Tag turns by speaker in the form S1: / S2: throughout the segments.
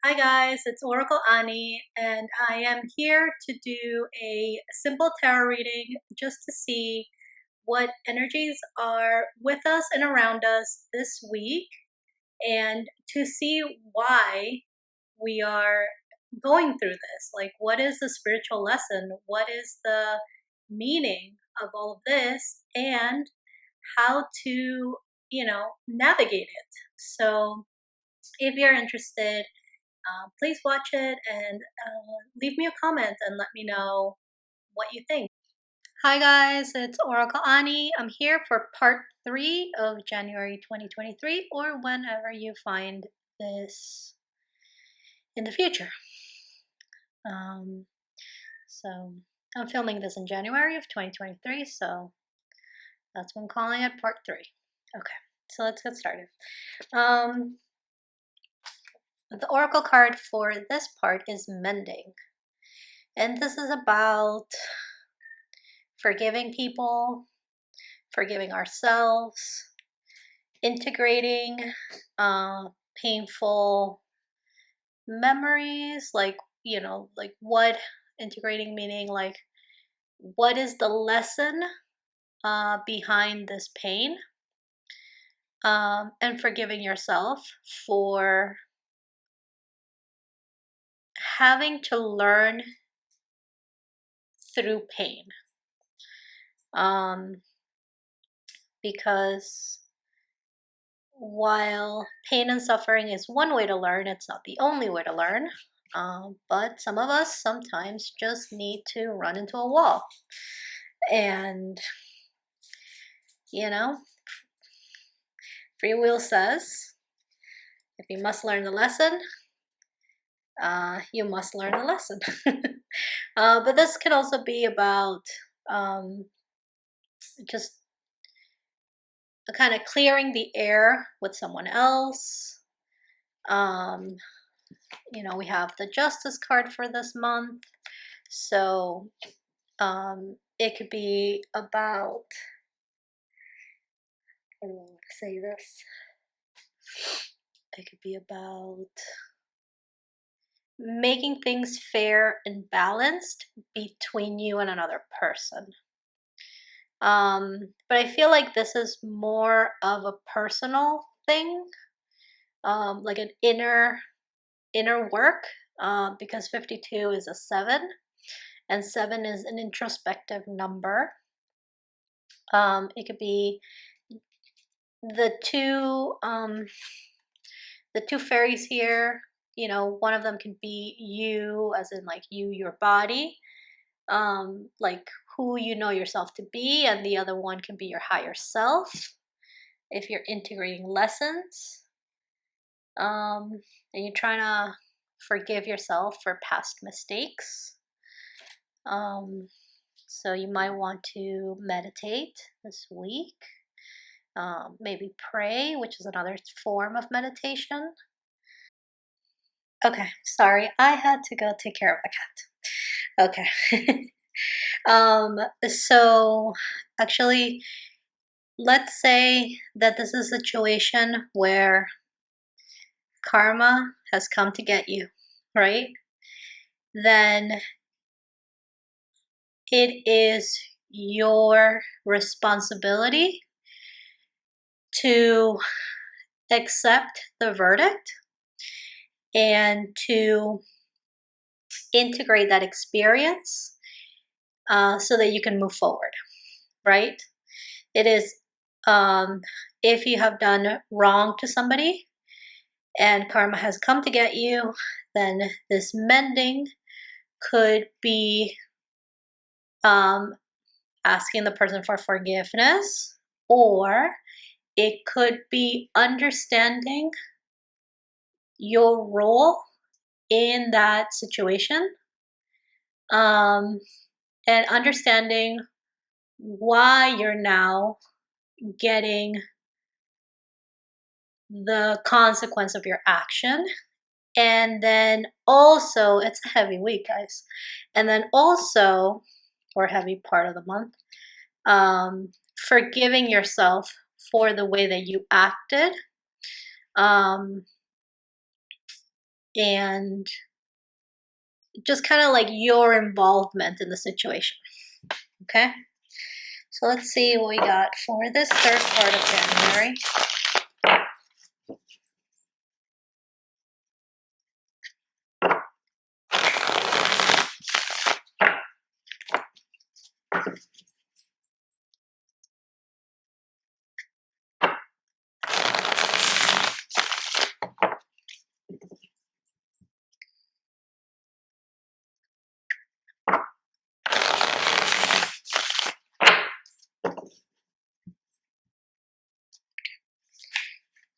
S1: Hi guys, it's Oracle Ani, and I am here to do a simple tarot reading just to see what energies are with us and around us this week, and to see why we are going through this. Like, what is the spiritual lesson? What is the meaning of all of this? And how to, navigate it. So, if you're interested, please watch it and leave me a comment and let me know what you think. Hi guys, it's Oracle Ani. I'm here for part 3 of January 2023 or whenever you find this in the future. Um, so I'm filming this in January of 2023, so that's what I'm calling it part 3. Okay, so let's get started. The Oracle card for this part is Mending. And this is about forgiving people, forgiving ourselves, integrating painful memories, like what integrating meaning, like what is the lesson behind this pain, and forgiving yourself for having to learn through pain. Because while pain and suffering is one way to learn, it's not the only way to learn. But some of us sometimes just need to run into a wall. And, you know, free will says if you must learn the lesson, you must learn the lesson. But this can also be about just kind of clearing the air with someone else. We have the Justice card for this month. So it could be about, I don't want to say this. It could be about making things fair and balanced between you and another person. But I feel like this is more of a personal thing, like an inner work, because 52 is a 7, and 7 is an introspective number. It could be the two fairies here. One of them can be you, as in like you, your body, like who you know yourself to be, and the other one can be your higher self if you're integrating lessons, and you're trying to forgive yourself for past mistakes. So you might want to meditate this week. Maybe pray, which is another form of meditation. Okay, sorry, I had to go take care of the cat. Okay. So actually, let's say that this is a situation where karma has come to get you, right? Then it is your responsibility to accept the verdict and to integrate that experience, so that you can move forward, right? It is, if you have done wrong to somebody and karma has come to get you, then this mending could be asking the person for forgiveness, or it could be understanding your role in that situation, and understanding why you're now getting the consequence of your action. And then also, it's a heavy week, guys. And then also, or heavy part of the month, forgiving yourself for the way that you acted, um, and just kind of like your involvement in the situation. Okay, so let's see what we got for this third part of January.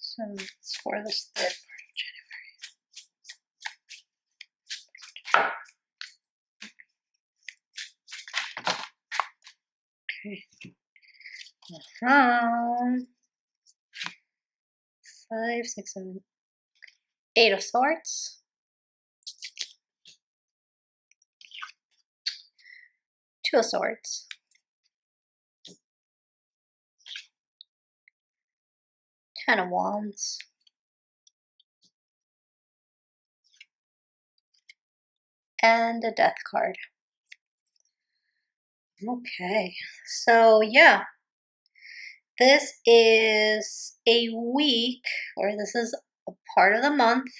S1: So it's for this third part of January. Okay. 5, 6, 7, 8 of Swords. 2 of Swords. 10 of Wands. And a Death card. Okay, so yeah, this is a week, or this is a part of the month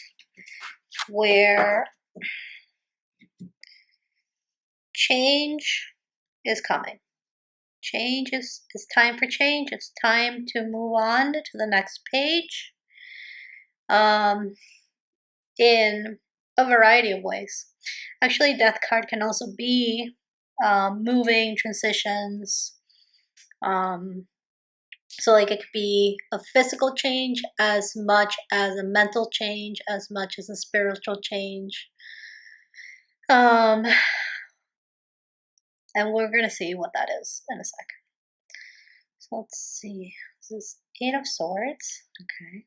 S1: where change is coming. Change is time for change. It's time to move on to the next page. In a variety of ways. Actually, Death card can also be moving, transitions. So like it could be a physical change as much as a mental change, as much as a spiritual change. And we're gonna see what that is in a second. So let's see. This is 8 of Swords. Okay.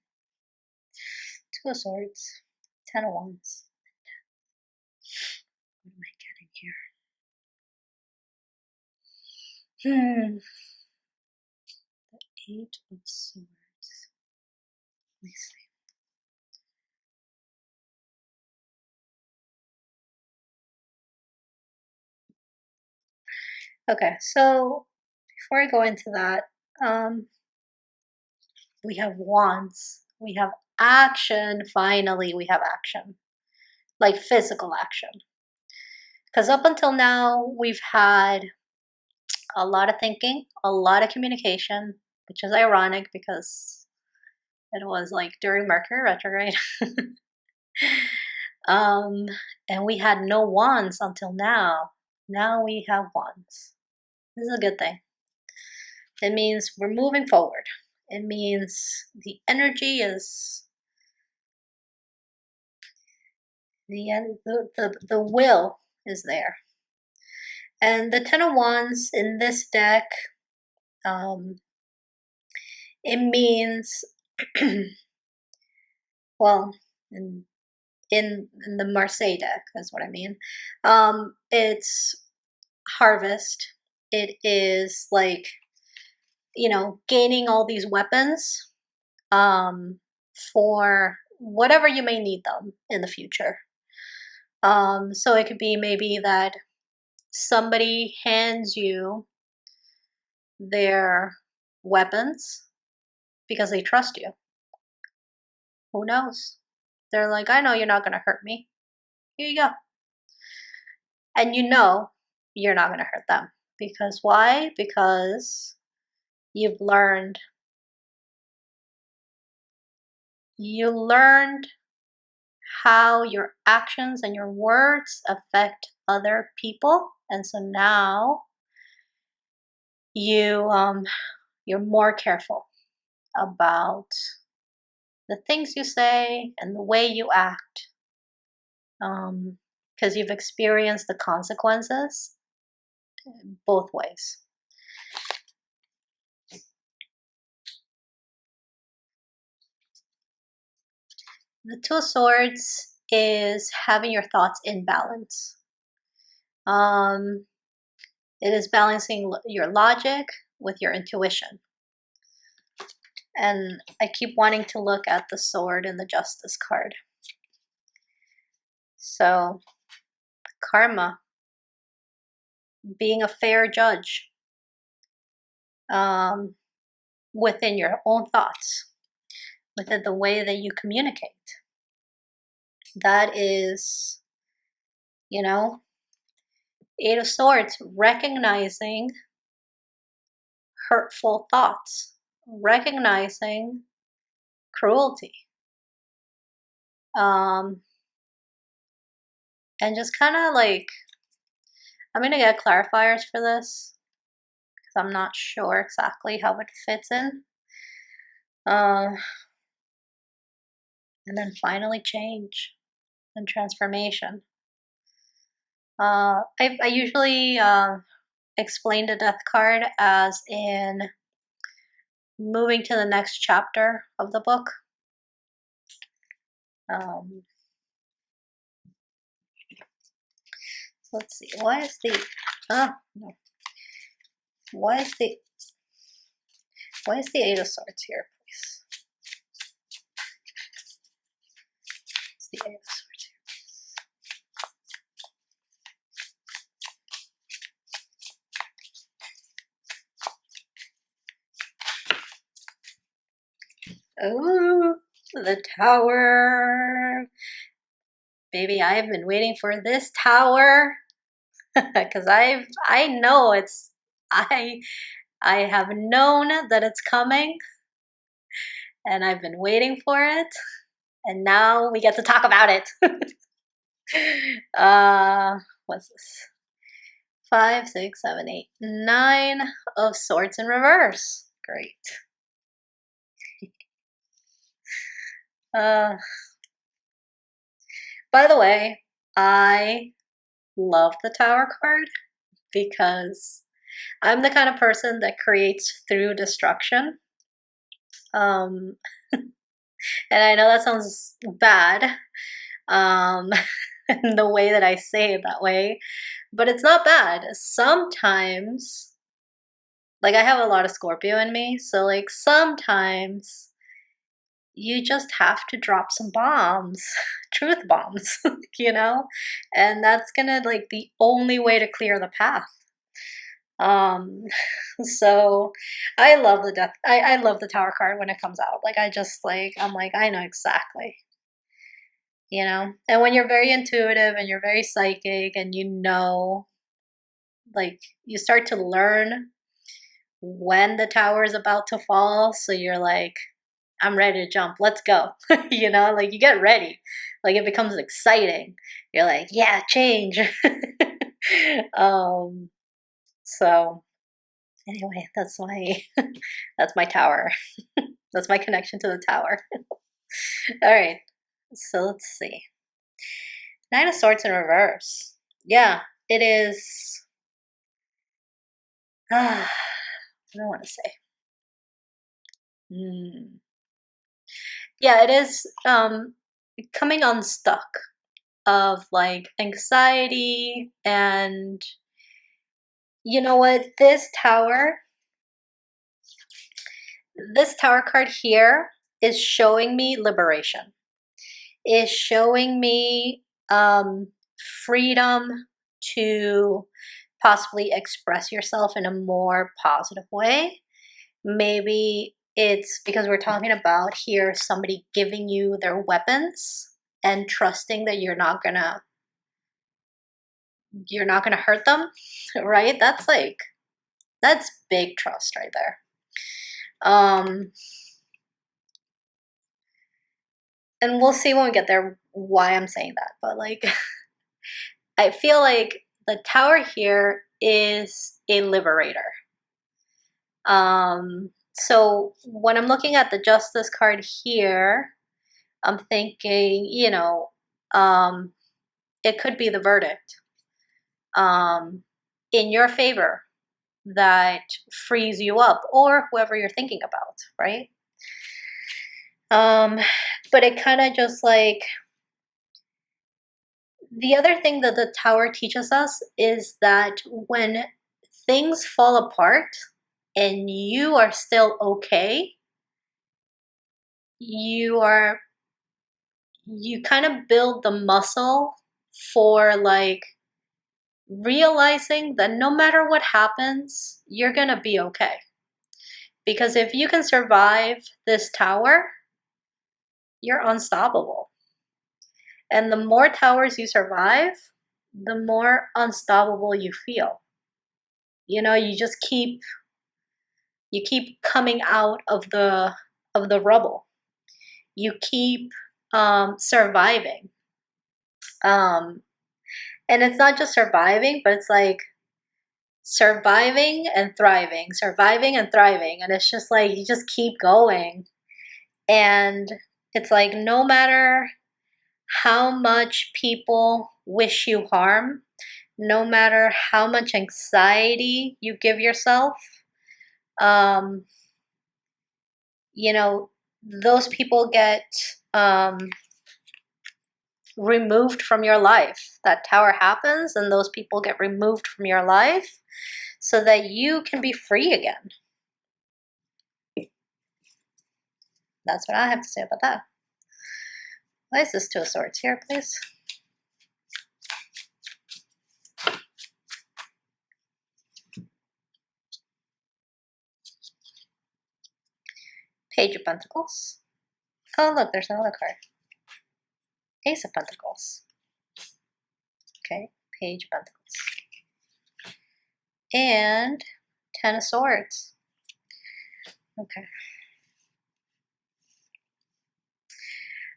S1: 2 of Swords. 10 of Wands. What am I getting here? The 8 of Swords. Let me see. Okay, so before I go into that, we have Wands. We have action. Finally, we have action. Like physical action. Because up until now, we've had a lot of thinking, a lot of communication, which is ironic because it was like during Mercury retrograde. And we had no wands until now. Now we have wands. This is a good thing. It means we're moving forward. It means the energy is the will is there. And the Ten of Wands in this deck, it means, well, in the Marseille deck, that's what I mean. It's harvest. It is like, gaining all these weapons for whatever you may need them in the future. So it could be maybe that somebody hands you their weapons because they trust you. Who knows? They're like, I know you're not going to hurt me. Here you go. And you're not going to hurt them. Because why? Because you learned how your actions and your words affect other people. And so now you're more careful about the things you say and the way you act, because you've experienced the consequences both ways. The Two of Swords is having your thoughts in balance. It is balancing your logic with your intuition. And I keep wanting to look at the Sword and the Justice card. So, karma, being a fair judge within your own thoughts, within the way that you communicate. That is, Eight of Swords, recognizing hurtful thoughts, recognizing cruelty, and just kind of like, I'm going to get clarifiers for this because I'm not sure exactly how it fits in. And then finally change and transformation. I usually explain the death card as in moving to the next chapter of the book. Let's see. Why is the Eight of Swords here, please? It's the Eight of Swords here. Oh, the Tower. Baby, I have been waiting for this Tower because I know it's I have known that it's coming, and I've been waiting for it, and now we get to talk about it. What's this? 5, 6, 7, 8, 9 of Swords in reverse. Great. By the way, I love the Tower card because I'm the kind of person that creates through destruction. And I know that sounds bad, in the way that I say it that way, but it's not bad. Sometimes, like, I have a lot of Scorpio in me, so like sometimes you just have to drop some bombs, truth bombs, and that's gonna like the only way to clear the path. So I love the death. I love the Tower card when it comes out. Like I'm like, I know exactly. And when you're very intuitive and you're very psychic and like you start to learn when the tower is about to fall, so you're like, I'm ready to jump, let's go. Like you get ready, like it becomes exciting. You're like, yeah, change. So anyway, that's my tower. That's my connection to the tower. All right, so let's see. Nine of Swords in reverse. Yeah, it is. What do I want to say? Yeah, it is coming unstuck of like anxiety, and you know what? This tower card here is showing me liberation. Is showing me freedom to possibly express yourself in a more positive way. Maybe it's because we're talking about here somebody giving you their weapons and trusting that you're not gonna hurt them, right? That's big trust right there. And we'll see when we get there why I'm saying that, but like I feel like the Tower here is a liberator. So when I'm looking at the Justice card here, I'm thinking, it could be the verdict in your favor that frees you up, or whoever you're thinking about, right? But it kind of just like, the other thing that the Tower teaches us is that when things fall apart and you are still okay, you kind of build the muscle for like realizing that no matter what happens, you're gonna be okay. Because if you can survive this tower, you're unstoppable. And the more towers you survive, the more unstoppable you feel. You know, you keep coming out of the rubble. You keep surviving. Um, and it's not just surviving, but it's like surviving and thriving. And it's just like you just keep going. And it's like no matter how much people wish you harm, no matter how much anxiety you give yourself, um, you know, those people get um, removed from your life. That tower happens, and those people get removed from your life so that you can be free again. That's what I have to say about that. Why is this Two of Swords here, please? Page of Pentacles. Oh, look, there's another card. Ace of Pentacles. Okay, Page of Pentacles. And Ten of Swords. Okay.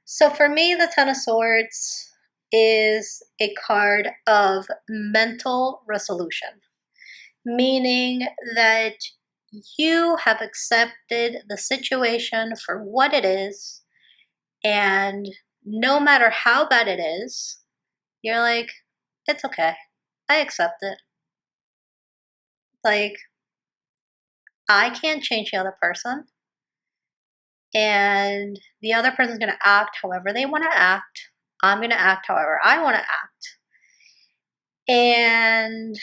S1: So for me, the Ten of Swords is a card of mental resolution, meaning that you have accepted the situation for what it is, and no matter how bad it is, you're like, it's okay. I accept it. Like, I can't change the other person, and the other person's going to act however they want to act. I'm going to act however I want to act. And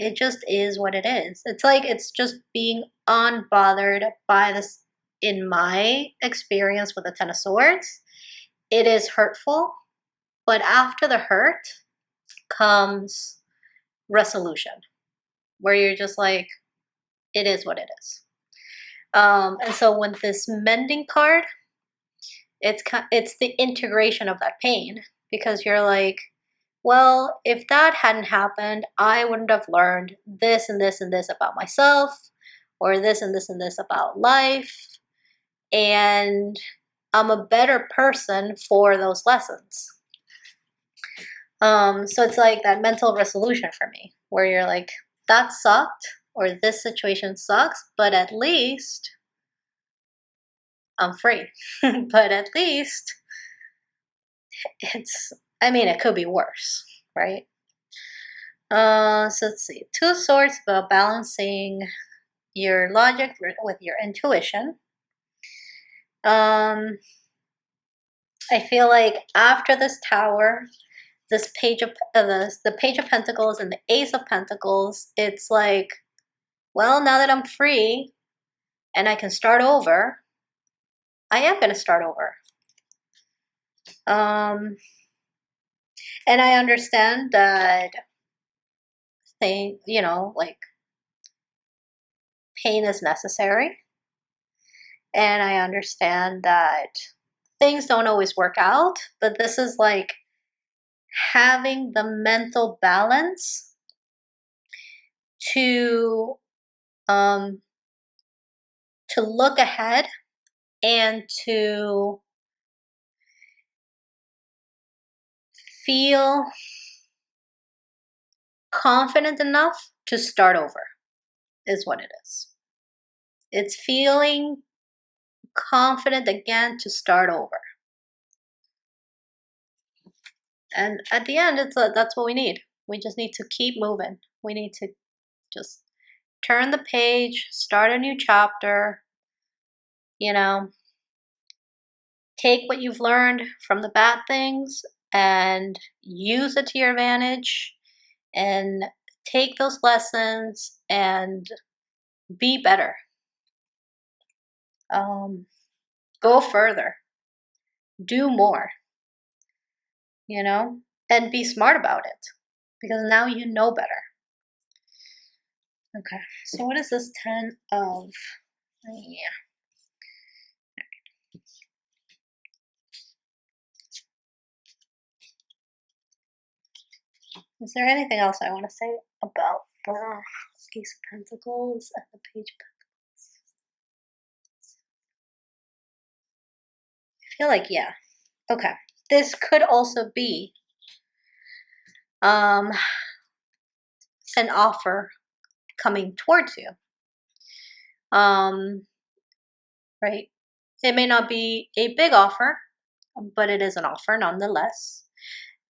S1: it just is what it is. It's like it's just being unbothered by this. In my experience with the Ten of Swords, it is hurtful, but after the hurt comes resolution, where you're just like, it is what it is. And so when this mending card, it's the integration of that pain, because you're like, well, if that hadn't happened, I wouldn't have learned this and this and this about myself, or this and this and this about life, and I'm a better person for those lessons. So it's like that mental resolution for me, where you're like, that sucked, or this situation sucks, but at least I'm free. But at least I mean, it could be worse, right? So let's see. Two of Swords about balancing your logic with your intuition. I feel like after this tower, this page of the Page of Pentacles and the Ace of Pentacles, it's like, well, now that I'm free and I can start over, I am going to start over. And I understand that like pain is necessary. And I understand that things don't always work out, but this is like having the mental balance to um to look ahead and to feel confident enough to start over is what it is. It's feeling confident again to start over. And at the end, that's what we need. We just need to keep moving. We need to just turn the page, start a new chapter, you know, take what you've learned from the bad things and use it to your advantage, and take those lessons and be better. Go further, do more. you know, and be smart about it because now you know better. Okay, so what is this 10 of? Yeah. Is there anything else I want to say about the Ace of Pentacles and the Page of Pentacles? I feel like, yeah. Okay. This could also be an offer coming towards you. Right? It may not be a big offer, but it is an offer nonetheless.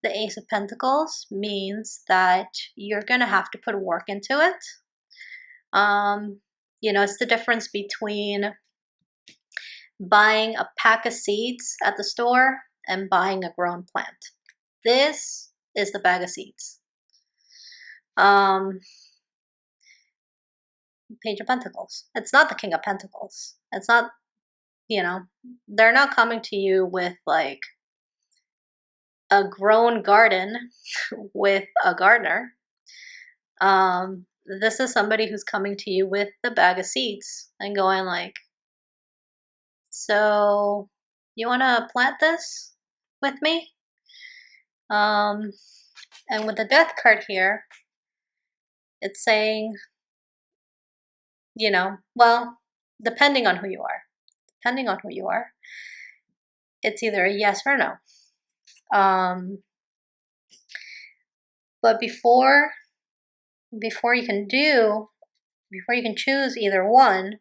S1: The Ace of Pentacles means that you're going to have to put work into it. You know, it's the difference between buying a pack of seeds at the store and buying a grown plant. This is the bag of seeds. Page of Pentacles. It's not the King of Pentacles. It's not, you know, they're not coming to you with like a grown garden with a gardener. This is somebody who's coming to you with the bag of seeds and going like, so you want to plant this with me? And with the Death card here, it's saying, you know, well, depending on who you are, it's either a yes or no. But before you can choose either one,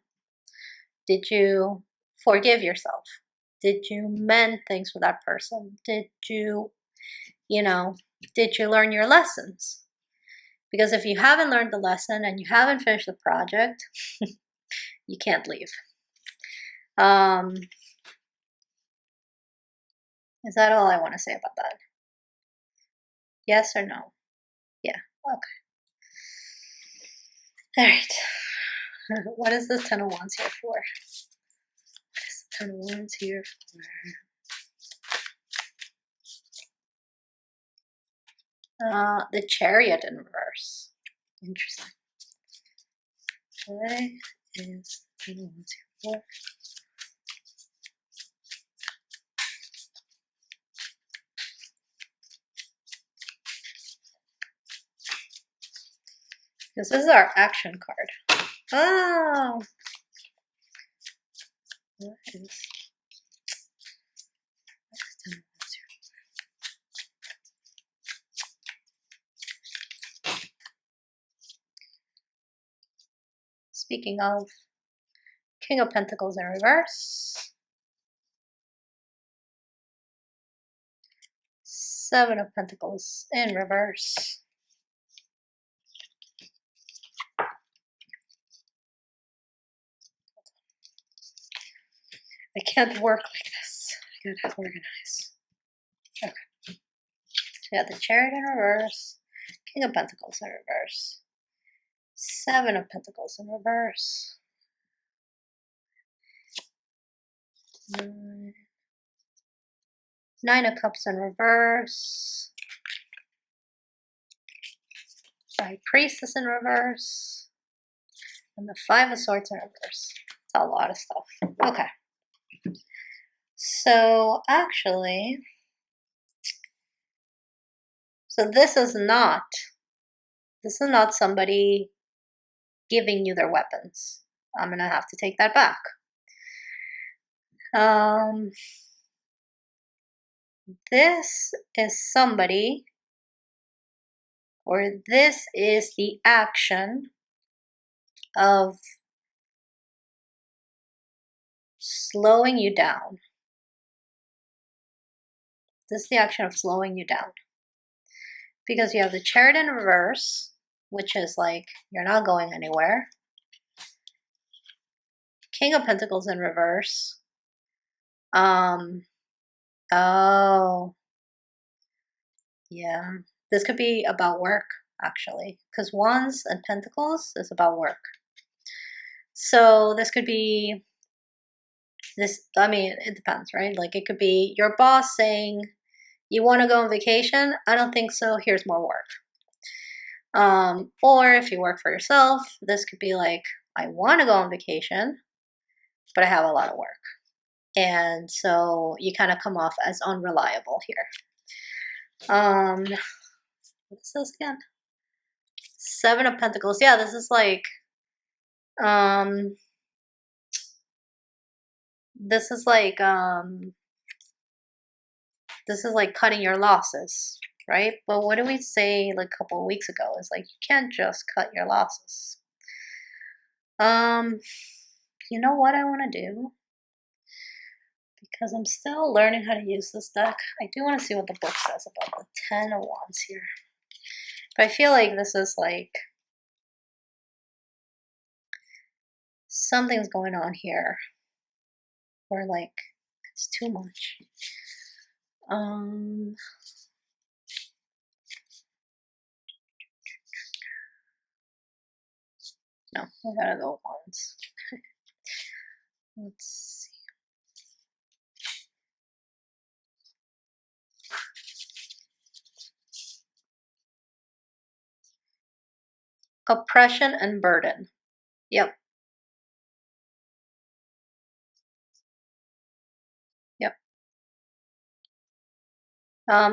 S1: did you forgive yourself? Did you mend things with that person? Did you learn your lessons? Because if you haven't learned the lesson and you haven't finished the project, you can't leave. Is that all I want to say about that? Yes or no? Yeah, okay. All right. What is this 10 of Wands here for? What is the 10 of Wands here for? The Chariot in reverse. Interesting. What is the 10 of Wands here for? Because this is our action card. Oh! What is 10 of Wands here? Speaking of King of Pentacles in reverse. 7 of Pentacles in reverse. I can't work like this. I gotta organize. Okay. So we got the Chariot in reverse, King of Pentacles in reverse, 7 of Pentacles in reverse, 9 of Cups in reverse, High Priestess in reverse, and the 5 of Swords in reverse. It's a lot of stuff. Okay. So actually, this is not somebody giving you their weapons. I'm gonna have to take that back. This is somebody, or this is the action of slowing you down. This is the action of slowing you down. Because you have the Chariot in reverse, which is like, you're not going anywhere. King of Pentacles in reverse. Oh. Yeah. This could be about work, actually. Because Wands and Pentacles is about work. So this could be it depends, right? Like it could be your boss saying, You want to go on vacation? I don't think so. Here's more work. Or if you work for yourself, this could be like, I want to go on vacation, but I have a lot of work. And so you kind of come off as unreliable here. What is this again? Seven of Pentacles. Yeah, this is like, this is like, this is like cutting your losses, right? But what did we say like a couple of weeks ago? Is like, you can't just cut your losses. You know what I want to do? Because I'm still learning how to use this deck, I do want to see what the book says about the Ten of Wands here. But I feel like this is like something's going on here, or like it's too much. No, I gotta go Wands. Let's see. Oppression and burden. Yep. Yep.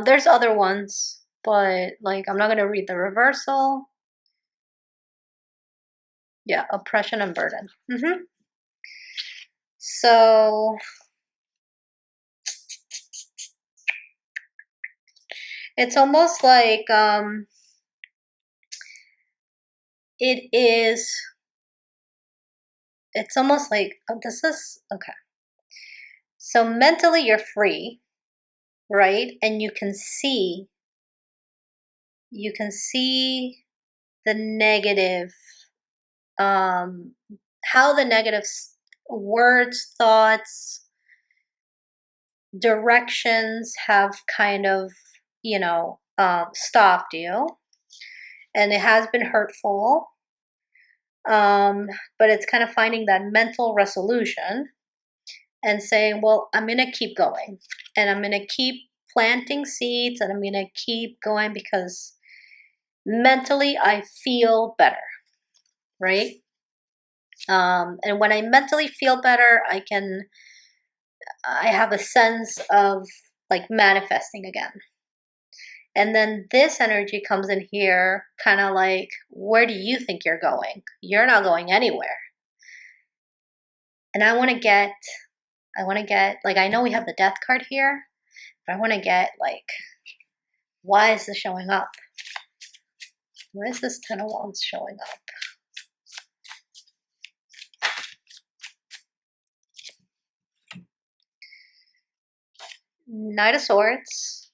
S1: There's other ones, but like I'm not gonna read the reversal. Yeah, oppression and burden. So it's almost like it's almost like, oh, this is okay. So mentally you're free, right? And you can see the negative, how the negative words, thoughts, directions have kind of, stopped you, and it has been hurtful. But it's kind of finding that mental resolution and saying, well, I'm going to keep going, and I'm going to keep planting seeds, and I'm going to keep going because mentally I feel better, right? And when I mentally feel better, I have a sense of like manifesting again. And then this energy comes in here, kind of like, where do you think you're going? You're not going anywhere. And I want to get, like, I know we have the Death card here, but I want to get, like, why is this showing up? Why is this Ten of Wands showing up? Knight of Swords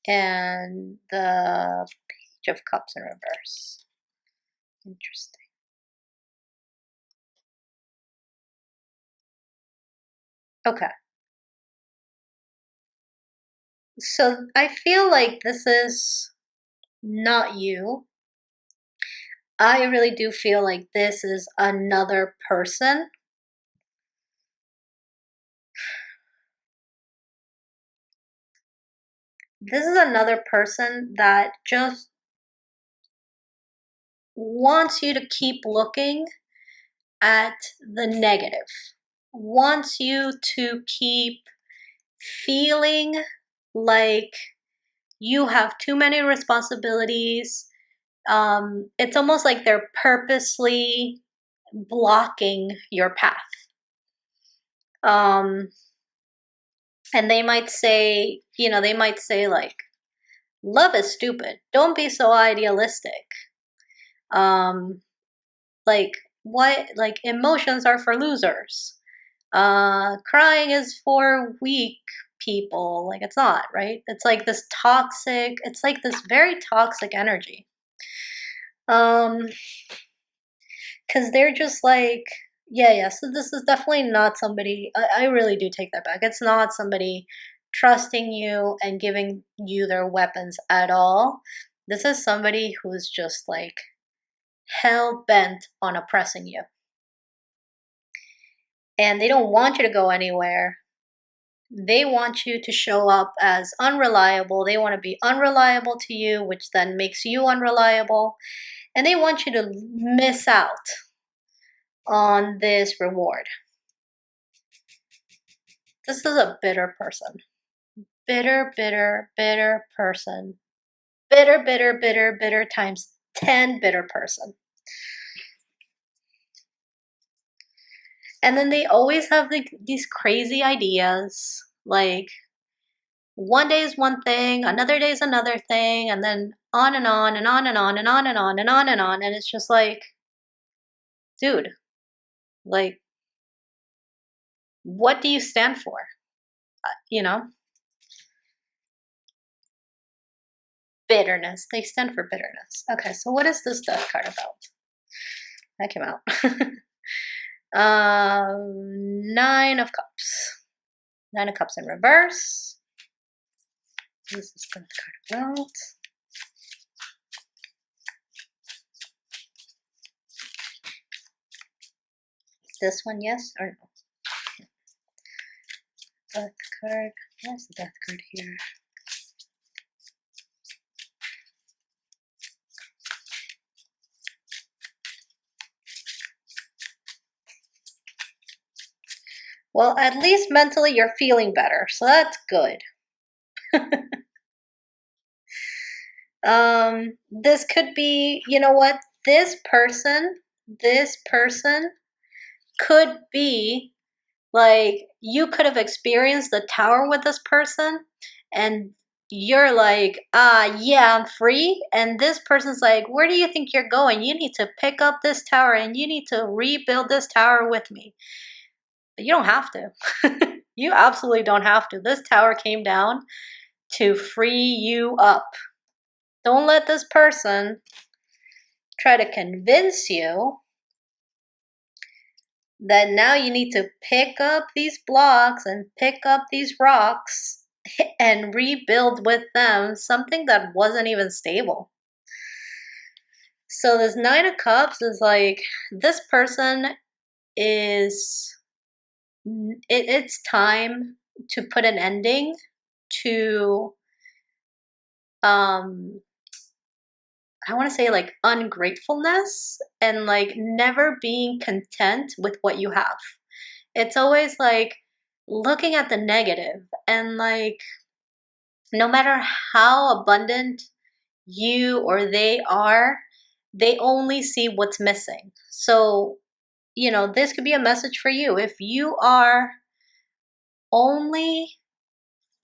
S1: and the Page of Cups in reverse. Interesting. Okay. So I feel like this is not you. I really do feel like this is another person. This is another person that just wants you to keep looking at the negative, wants you to keep feeling like you have too many responsibilities. It's almost like they're purposely blocking your path. And they might say, like, love is stupid. Don't be so idealistic. Like, what? Like, emotions are for losers. Crying is for weak people. Like, it's not, right? It's like this toxic, it's like this very toxic energy. Because they're just like, yeah, so this is definitely not somebody, I really do take that back. It's not somebody trusting you and giving you their weapons at all. This is somebody who's just like hell-bent on oppressing you. And they don't want you to go anywhere. They want you to show up as unreliable. They want to be unreliable to you, which then makes you unreliable. And they want you to miss out on this reward. This is a bitter person. Bitter, bitter, bitter person. Bitter, bitter, bitter, bitter times 10 bitter person. And then they always have these crazy ideas, like one day is one thing, another day is another thing, and then on and on and on and on and on and on and on and on. And it's just like, dude, like, what do you stand for? You know? Bitterness. They stand for bitterness. Okay, so what is this death card about? That came out. Nine of Cups. Nine of Cups in reverse. What is this death card about? This one, yes or no? Death card. Where's the death card here? Well, at least mentally you're feeling better, so that's good. This could be, you know what? This person could be like, you could have experienced the tower with this person, and you're like, yeah, I'm free. And this person's like, where do you think you're going? You need to pick up this tower and you need to rebuild this tower with me. But you don't have to. You absolutely don't have to. This tower came down to free you up. Don't let this person try to convince you that now you need to pick up these blocks and pick up these rocks and rebuild with them something that wasn't even stable. So this Nine of Cups is like, this person is, it's time to put an ending to, I want to say, like, ungratefulness and like never being content with what you have. It's always like looking at the negative, and like, no matter how abundant you or they are, they only see what's missing. So, you know, this could be a message for you. If you are only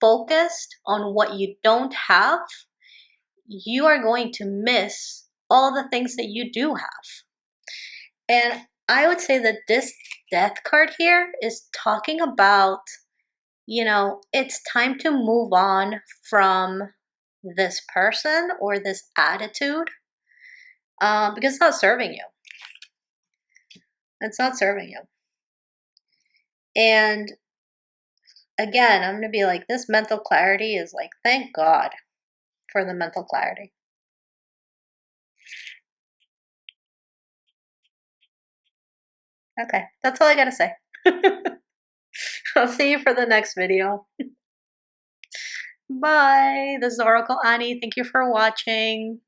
S1: focused on what you don't have, you are going to miss all the things that you do have. And I would say that this death card here is talking about, you know, it's time to move on from this person or this attitude, because it's not serving you. It's not serving you. And again, I'm going to be like, this mental clarity is like, thank God for the mental clarity. Okay, that's all I got to say. I'll see you for the next video. Bye. This is Oracle Ani. Thank you for watching.